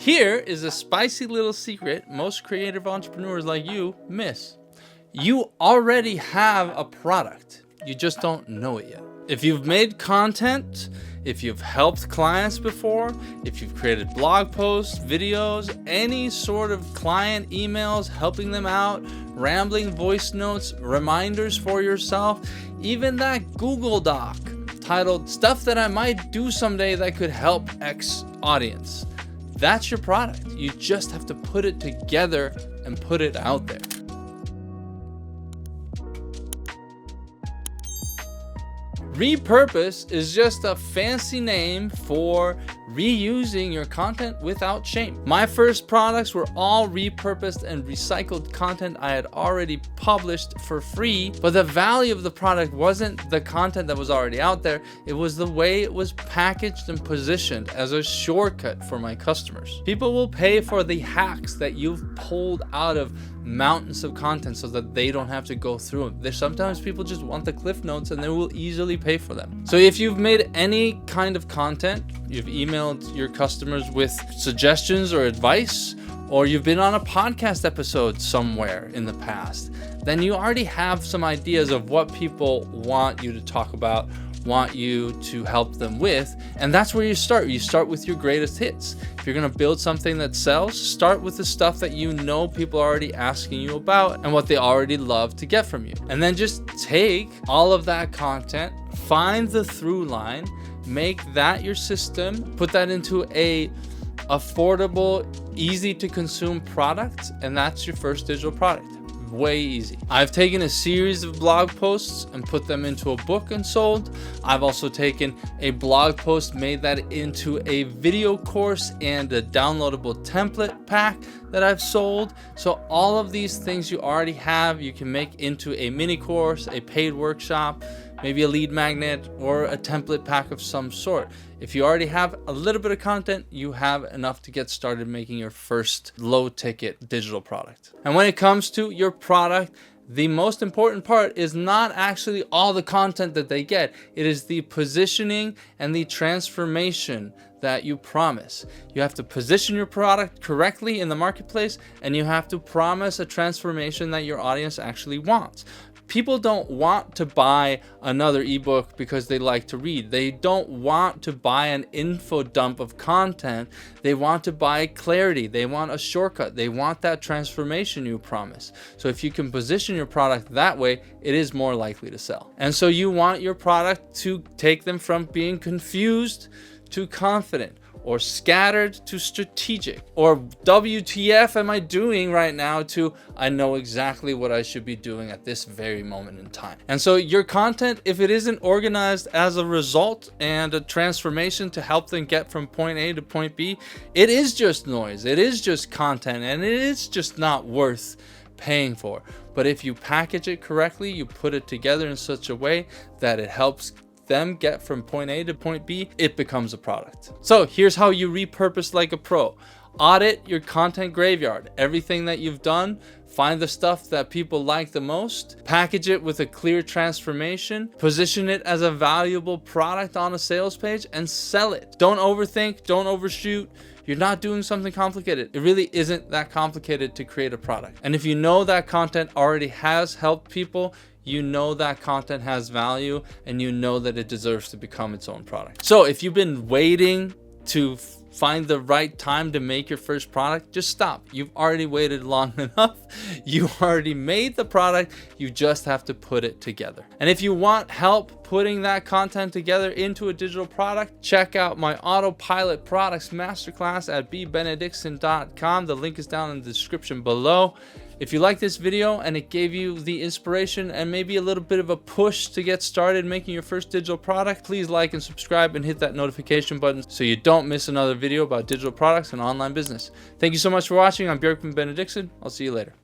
Here is a spicy little secret most creative entrepreneurs like you miss. You already have a product. You just don't know it yet. If you've made content, if you've helped clients before, if you've created blog posts, videos, any sort of client emails, helping them out, rambling voice notes, reminders for yourself, even that Google Doc titled "Stuff That I Might Do Someday That Could Help X Audience." That's your product. You just have to put it together and put it out there. Repurpose is just a fancy name for reusing your content without shame. My first products were all repurposed and recycled content I had already published for free, but the value of the product wasn't the content that was already out there. It was the way it was packaged and positioned as a shortcut for my customers. People will pay for the hacks that you've pulled out of mountains of content so that they don't have to go through them. There's sometimes people just want the cliff notes and they will easily pay for them. So if you've made any kind of content, you've emailed your customers with suggestions or advice, or you've been on a podcast episode somewhere in the past, then you already have some ideas of what people want you to talk about, want you to help them with, and that's where you start. You start with your greatest hits. If you're gonna build something that sells, start with the stuff that you know people are already asking you about and what they already love to get from you. And then just take all of that content, find the through line, make that your system, put that into a affordable, easy to consume product, and that's your first digital product. Way easy. I've taken a series of blog posts and put them into a book and sold. I've also taken a blog post, made that into a video course and a downloadable template pack that I've sold. So all of these things you already have, you can make into a mini course, a paid workshop, maybe a lead magnet, or a template pack of some sort. If you already have a little bit of content, you have enough to get started making your first low ticket digital product. And when it comes to your product, the most important part is not actually all the content that they get. It is the positioning and the transformation that you promise. You have to position your product correctly in the marketplace, and you have to promise a transformation that your audience actually wants. People don't want to buy another ebook because they like to read. They don't want to buy an info dump of content. They want to buy clarity. They want a shortcut. They want that transformation you promise. So if you can position your product that way, it is more likely to sell. And so you want your product to take them from being confused to confident, or scattered to strategic, or WTF am I doing right now to I know exactly what I should be doing at this very moment in time. And so your content, if it isn't organized as a result and a transformation to help them get from point A to point B, it is just noise. It is just content, and it is just not worth paying for. But if you package it correctly, you put it together in such a way that it helps them get from point A to point B, it becomes a product. So here's how you repurpose like a pro. Audit your content graveyard. Everything that you've done, find the stuff that people like the most, package it with a clear transformation, position it as a valuable product on a sales page, and sell it. Don't overthink, don't overshoot. You're not doing something complicated. It really isn't that complicated to create a product. And if you know that content already has helped people, you know that content has value, and you know that it deserves to become its own product. So if you've been waiting to find the right time to make your first product, just stop. You've already waited long enough. You already made the product. You just have to put it together. And if you want help putting that content together into a digital product, check out my Autopilot Products Masterclass at BBenediktsson.com. The link is down in the description below. If you like this video and it gave you the inspiration and maybe a little bit of a push to get started making your first digital product, please like and subscribe and hit that notification button so you don't miss another video about digital products and online business. Thank you so much for watching. I'm BBenediktsson. I'll see you later.